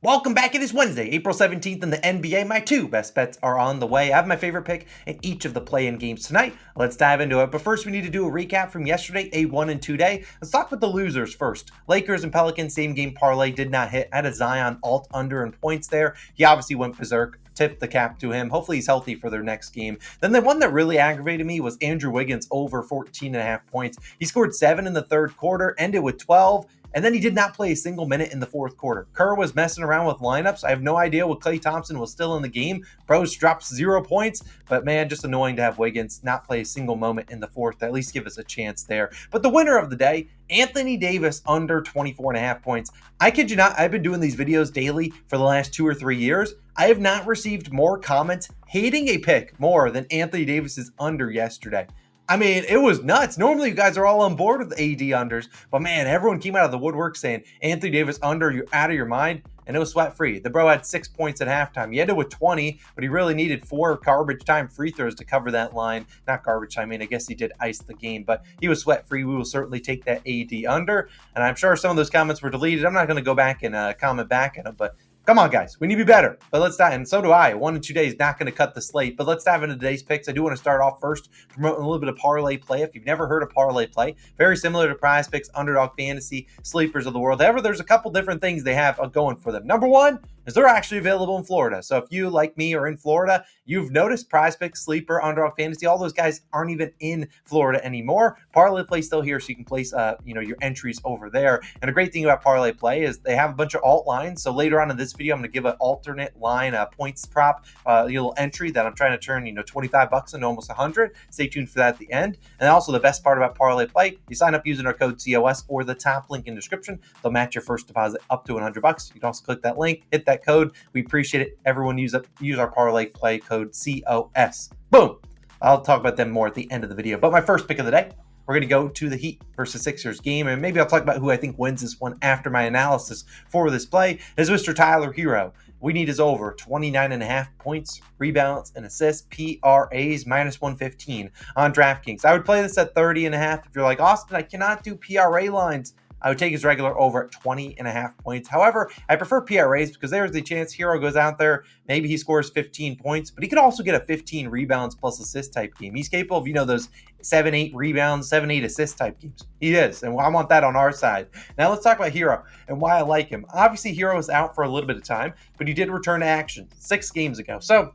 Welcome back. It is Wednesday, April 17th in the NBA. My two best bets are on the way. I have my favorite pick in each of the play-in games tonight. Let's dive into it. But first, we need to do a recap from yesterday, a 1-2 day. Let's talk with the losers first. Lakers and Pelicans, same game parlay did not hit. I had a Zion alt under in points there. He obviously went berserk. Tip the cap to him. Hopefully he's healthy for their next game. Then the one that really aggravated me was Andrew Wiggins over 14.5 points. He scored 7 in the third quarter, ended with 12. And then he did not play a single minute in the fourth quarter. Kerr was messing around with lineups. I have no idea what Klay Thompson was still in the game. Bros dropped 0 points. But man, just annoying to have Wiggins not play a single moment in the fourth. At least give us a chance there. But the winner of the day, Anthony Davis under 24.5 points. I kid you not, I've been doing these videos daily for the last 2 or 3 years. I have not received more comments hating a pick more than Anthony Davis's under yesterday. I mean, it was nuts. Normally, you guys are all on board with AD unders, but man, everyone came out of the woodwork saying Anthony Davis under, you're out of your mind, and it was sweat-free. The bro had 6 points at halftime. He ended with 20, but he really needed 4 garbage time free throws to cover that line. Not garbage time, I mean, I guess he did ice the game, but he was sweat-free. We will certainly take that AD under, and I'm sure some of those comments were deleted. I'm not going to go back and comment back at them, but come on, guys. We need to be better. But let's dive, and so do I. 1 and 2 days, not going to cut the slate. But let's dive into today's picks. I do want to start off first promoting a little bit of parlay play. If you've never heard of parlay play, very similar to PrizePicks, Underdog, Fantasy, Sleepers of the world. However, there's a couple different things they have going for them. Number one is they're actually available in Florida. So if you, like me, are in Florida, you've noticed PrizePicks, Sleeper, Underdog, Fantasy, all those guys aren't even in Florida anymore. Parlay Play still here, so you can place your entries over there. And a great thing about Parlay Play is they have a bunch of alt lines. So later on in this video, I'm going to give an alternate line, points prop, little entry that I'm trying to turn, $25 into almost 100. Stay tuned for that at the end. And also the best part about Parlay Play, you sign up using our code COS or the top link in description. They'll match your first deposit up to $100. You can also click that link, hit that code. We appreciate it. Everyone use our Parlay Play code COS. Boom. I'll talk about them more at the end of the video. But my first pick of the day, we're going to go to the Heat versus Sixers game, and maybe I'll talk about who I think wins this one after my analysis for this play, is Mr. Tyler Hero. We need his over 29.5 points, rebounds, and assists, PRAs, minus 115 on DraftKings. I would play this at 30.5. If you're like, Austin, I cannot do PRA lines, I would take his regular over at 20.5 points. However, I prefer PRAs because there's the chance Hero goes out there, maybe he scores 15 points, but he could also get a 15 rebounds plus assist type game. He's capable of, those 7-8 rebounds, 7-8 assist type games. He is, and I want that on our side. Now let's talk about Hero and why I like him. Obviously, Hero is out for a little bit of time, but he did return to action 6 games ago. So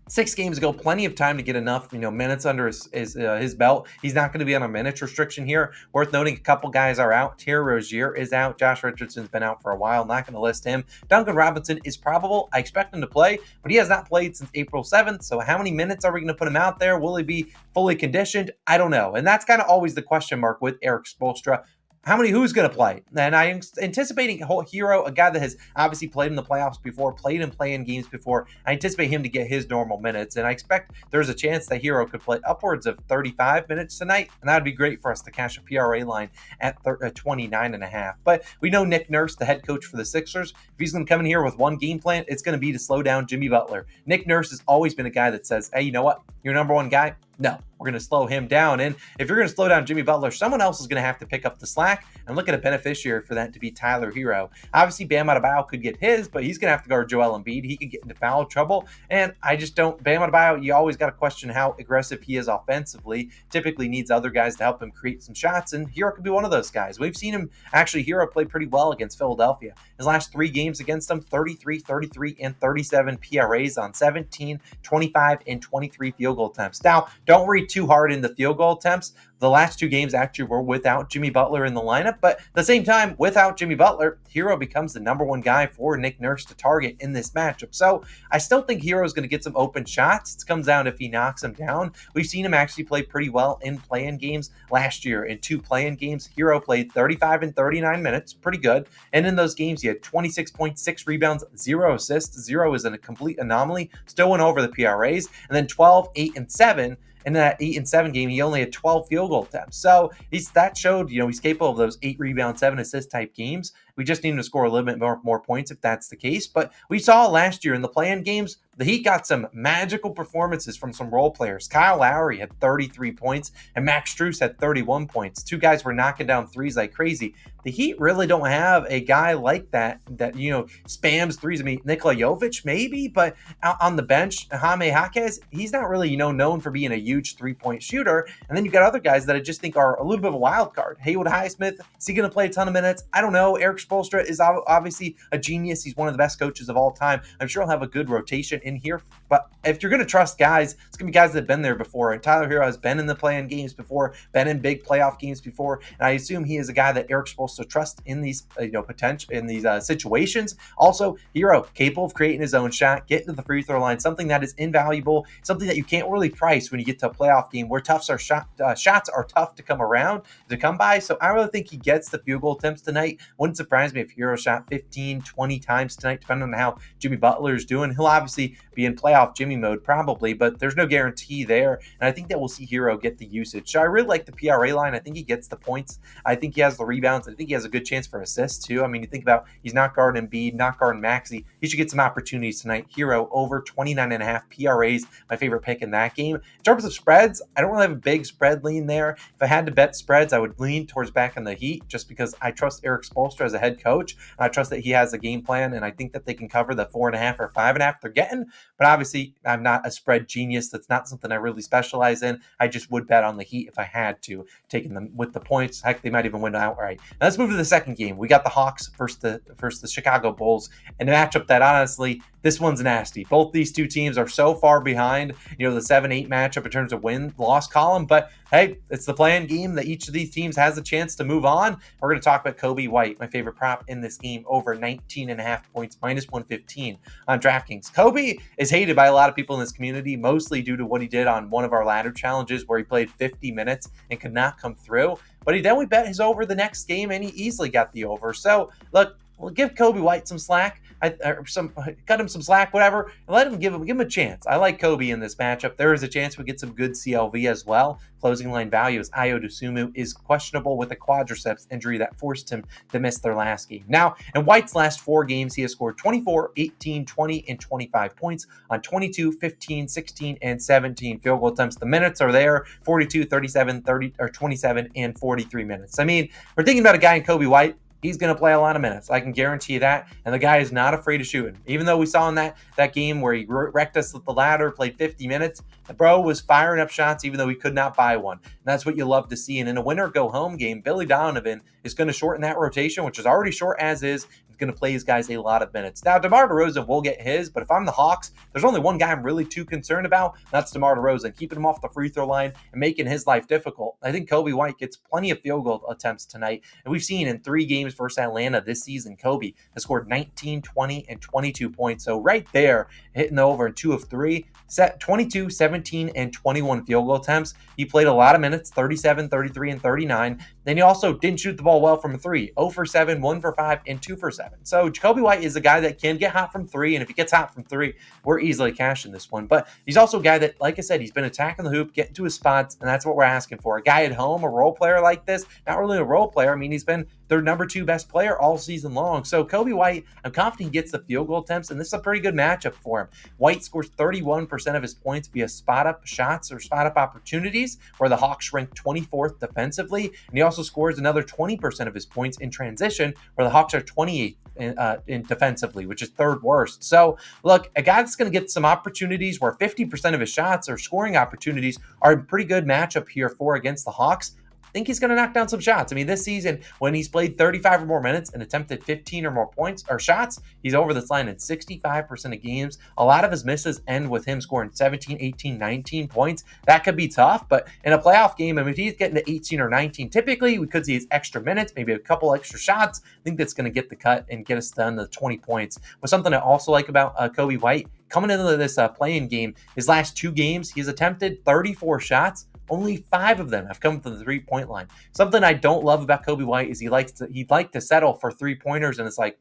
6 games ago, plenty of time to get enough, minutes under his belt. He's not going to be on a minutes restriction here. Worth noting, a couple guys are out. Terry Rozier is out. Josh Richardson's been out for a while. Not going to list him. Duncan Robinson is probable. I expect him to play, but he has not played since April 7th. So how many minutes are we going to put him out there? Will he be fully conditioned? I don't know. And that's kind of always the question mark with Eric Spoelstra. Who's going to play? And I'm anticipating Hero, a guy that has obviously played in the playoffs before, played in play-in games before. I anticipate him to get his normal minutes, and I expect there's a chance that Hero could play upwards of 35 minutes tonight, and that would be great for us to cash a PRA line at 29.5. But we know Nick Nurse, the head coach for the Sixers, if he's going to come in here with one game plan, it's going to be to slow down Jimmy Butler. Nick Nurse has always been a guy that says, hey, you know what? Your number one guy? No, we're going to slow him down. And if you're going to slow down Jimmy Butler, someone else is going to have to pick up the slack, and look at a beneficiary for that to be Tyler Hero. Obviously, Bam Adebayo could get his, but he's going to have to guard Joel Embiid. He could get into foul trouble. And I just don't, Bam Adebayo, you always got to question how aggressive he is offensively. Typically needs other guys to help him create some shots, and Hero could be one of those guys. We've seen him, actually, Hero play pretty well against Philadelphia. His last 3 games against them, 33, 33, and 37 PRAs on 17, 25, and 23 field goal attempts. Now, don't read too hard in the field goal attempts. The last 2 games actually were without Jimmy Butler in the lineup, but at the same time, without Jimmy Butler, Hero becomes the number one guy for Nick Nurse to target in this matchup. So I still think Hero is going to get some open shots. It comes down if he knocks them down. We've seen him actually play pretty well in play-in games last year. In 2 play-in games, Hero played 35 and 39 minutes, pretty good. And in those games, he had 26.6 rebounds, 0 assists. 0 is a complete anomaly. Still went over the PRAs. And then 12, 8, and 7. And in that 8 and 7 game, he only had 12 field goal attempts. So that showed, he's capable of those 8 rebound, 7 assist type games. We just need him to score a little bit more points if that's the case. But we saw last year in the play-in games, the Heat got some magical performances from some role players. Kyle Lowry had 33 points and Max Strus had 31 points. Two guys were knocking down threes like crazy. The Heat really don't have a guy like that spams threes. I mean, Nikola Jovic maybe, but out on the bench, Jaime Jaquez, he's not really known for being a huge three-point shooter. And then you got other guys that I just think are a little bit of a wild card. Haywood Highsmith, is he going to play a ton of minutes? I don't know. Eric Spoelstra is obviously a genius. He's one of the best coaches of all time. I'm sure he'll have a good rotation in here. But if you're going to trust guys, it's going to be guys that have been there before. And Tyler Hero has been in the play-in games before, been in big playoff games before. And I assume he is a guy that Eric Spoelstra trusts in these situations. Also, Hero capable of creating his own shot, getting to the free throw line, something that is invaluable, something that you can't really price when you get to a playoff game where shots are tough to come by. So I really think he gets the field goal attempts tonight. Wouldn't surprise me if Hero shot 15, 20 times tonight, depending on how Jimmy Butler is doing. He'll obviously be in playoff Jimmy mode probably, but there's no guarantee there. And I think that we'll see Hero get the usage. So I really like the PRA line. I think he gets the points. I think he has the rebounds. I think he has a good chance for assists too. I mean, you think about he's not guarding Embiid, not guarding Maxey. He should get some opportunities tonight. Hero over 29.5 PRAs, my favorite pick in that game. In terms of spreads, I don't really have a big spread lean there. If I had to bet spreads, I would lean towards back in the Heat just because I trust Eric Spoelstra as a head coach. And I trust that he has a game plan, and I think that they can cover the 4.5 or 5.5 they're getting. But obviously, I'm not a spread genius. That's not something I really specialize in. I just would bet on the Heat if I had to, taking them with the points. Heck, they might even win outright. Now let's move to the second game. We got the Hawks versus the Chicago Bulls, and a matchup that honestly, this one's nasty. Both these two teams are so far behind, the 7-8 matchup in terms of win-loss column. But hey, it's the play-in game that each of these teams has a chance to move on. We're going to talk about Coby White, my favorite prop in this game, over 19.5 points, minus 115 on DraftKings. Coby is hated by a lot of people in this community, mostly due to what he did on one of our ladder challenges where he played 50 minutes and could not come through. But then we bet his over the next game, and he easily got the over. So, look, we'll give Coby White some slack. Cut him some slack, whatever, and give him a chance. I like Coby in this matchup. There is a chance we get some good CLV as well. Closing line value is Ayo Dosunmu is questionable with a quadriceps injury that forced him to miss their last game. Now, in White's last 4 games, he has scored 24, 18, 20, and 25 points on 22, 15, 16, and 17 field goal attempts. The minutes are there, 42, 37, 30, or 27, and 43 minutes. I mean, we're thinking about a guy in Coby White. He's going to play a lot of minutes. I can guarantee that. And the guy is not afraid of shooting. Even though we saw in that game where he wrecked us with the ladder, played 50 minutes, the bro was firing up shots even though he could not buy one. And that's what you love to see. And in a winner-go-home game, Billy Donovan is going to shorten that rotation, which is already short as is. He's going to play his guys a lot of minutes. Now, DeMar DeRozan will get his, but if I'm the Hawks, there's only one guy I'm really too concerned about. That's DeMar DeRozan, keeping him off the free throw line and making his life difficult. I think Coby White gets plenty of field goal attempts tonight. And we've seen in 3 games versus Atlanta this season, Coby has scored 19, 20, and 22 points. So right there, hitting the over in 2 of 3, set 22, 17, and 21 field goal attempts. He played a lot of minutes, 37, 33, and 39. Then he also didn't shoot the ball well from 3, 0 for 7, 1 for 5, and 2 for 7. So Coby White is a guy that can get hot from 3, and if he gets hot from 3, we're easily cashing this one. But he's also a guy that, like I said, he's been attacking the hoop, getting to his spots, and that's what we're asking for. A guy at home, a role player like this, not really a role player. I mean, he's been their number 2 best player all season long. So Coby White, I'm confident he gets the field goal attempts, and this is a pretty good matchup for him. White scores 31% of his points via spot-up shots or spot-up opportunities, where the Hawks rank 24th defensively, and he also scores another 20% of his points in transition, where the Hawks are 28th in defensively, which is 3rd worst. So, look, a guy that's going to get some opportunities where 50% of his shots or scoring opportunities are a pretty good matchup here for against the Hawks. I think he's going to knock down some shots. I mean, this season, when he's played 35 or more minutes and attempted 15 or more points or shots, he's over this line in 65% of games. A lot of his misses end with him scoring 17, 18, 19 points. That could be tough, but in a playoff game, I mean, if he's getting to 18 or 19, typically we could see his extra minutes, maybe a couple extra shots. I think that's going to get the cut and get us done to 20 points. But something I also like about Coby White, coming into this play-in game, his last 2 games, he's attempted 34 shots. Only 5 of them have come from the 3-point line. Something I don't love about Coby White is he'd like to settle for 3-pointers, and it's like,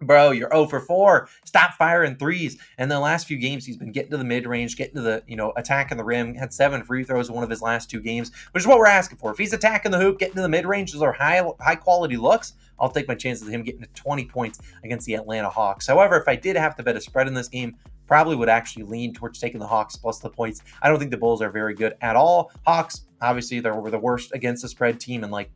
Bro, you're 0 for 4. Stop firing threes. And the last few games, he's been getting to the mid range, getting to the attacking the rim. Had 7 free throws in one of his last 2 games, which is what we're asking for. If he's attacking the hoop, getting to the mid range, those are high quality looks. I'll take my chances of him getting to 20 points against the Atlanta Hawks. However, if I did have to bet a spread in this game, probably would actually lean towards taking the Hawks plus the points. I don't think the Bulls are very good at all. Hawks, obviously, they were the worst against the spread team in I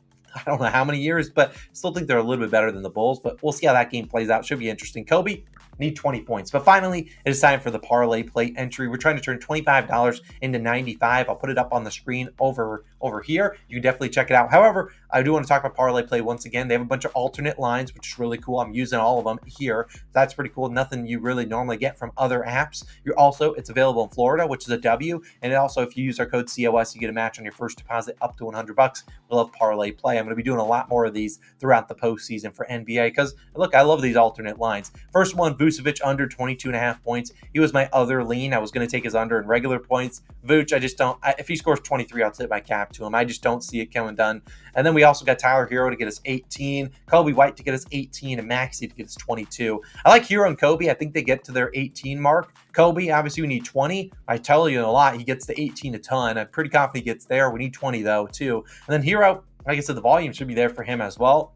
don't know how many years, but still think they're a little bit better than the Bulls. But we'll see how that game plays out. Should be interesting. Kobe, need 20 points. But finally, it is time for the parlay play entry. We're trying to turn $25 into $95. I'll put it up on the screen over here. You can definitely check it out. However, I do want to talk about parlay play once again. They have a bunch of alternate lines, which is really cool. I'm using all of them here. That's pretty cool. Nothing you really normally get from other apps. It's available in Florida, which is a W. And also, if you use our code COS, you get a match on your first deposit up to $100. We love parlay play. I'm going to be doing a lot more of these throughout the postseason for NBA because, look, I love these alternate lines. First one, Vucevic under 22.5 points. He was my other lean. I was going to take his under in regular points. Vooch, I just don't. If he scores 23, I'll tip my cap to him. I just don't see it coming done. And then we also got Tyler Hero to get us 18, Kobe White to get us 18, and Maxey to get us 22. I like Hero and Kobe. I think they get to their 18 mark. Kobe, obviously, we need 20. I tell you a lot. He gets to 18 a ton. I'm pretty confident he gets there. We need 20, though, too. And then Hero, like I said, the volume should be there for him as well.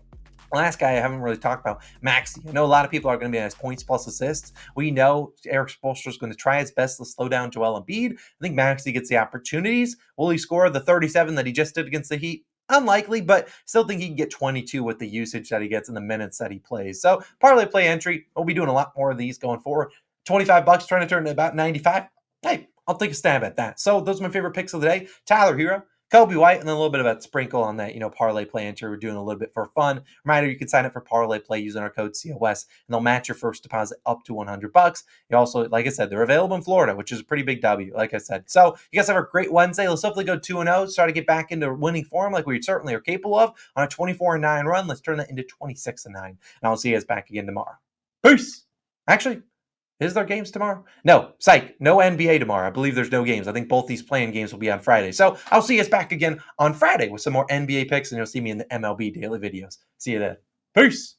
Last guy I haven't really talked about, Maxey. I know a lot of people are going to be on his points plus assists. We know Eric Spoelstra is going to try his best to slow down Joel Embiid. I think Maxey gets the opportunities. Will he score the 37 that he just did against the Heat? Unlikely, but still think he can get 22 with the usage that he gets in the minutes that he plays. So parlay play entry, we'll be doing a lot more of these going forward. $25 trying to turn to about 95. Hey, I'll take a stab at that. So those are my favorite picks of the day. Tyler Hero, Kobe White, and then a little bit of a sprinkle on that, parlay play entry. We're doing a little bit for fun. Reminder, you can sign up for parlay play using our code COS, and they'll match your first deposit up to $100. You also, like I said, they're available in Florida, which is a pretty big W, like I said. So you guys have a great Wednesday. Let's hopefully go 2-0, try to get back into winning form like we certainly are capable of on a 24-9 run. Let's turn that into 26-9, and I'll see you guys back again tomorrow. Peace. Actually, is there games tomorrow? No, psych. No NBA tomorrow. I believe there's no games. I think both these playing games will be on Friday. So I'll see you guys back again on Friday with some more NBA picks, and you'll see me in the MLB daily videos. See you then. Peace.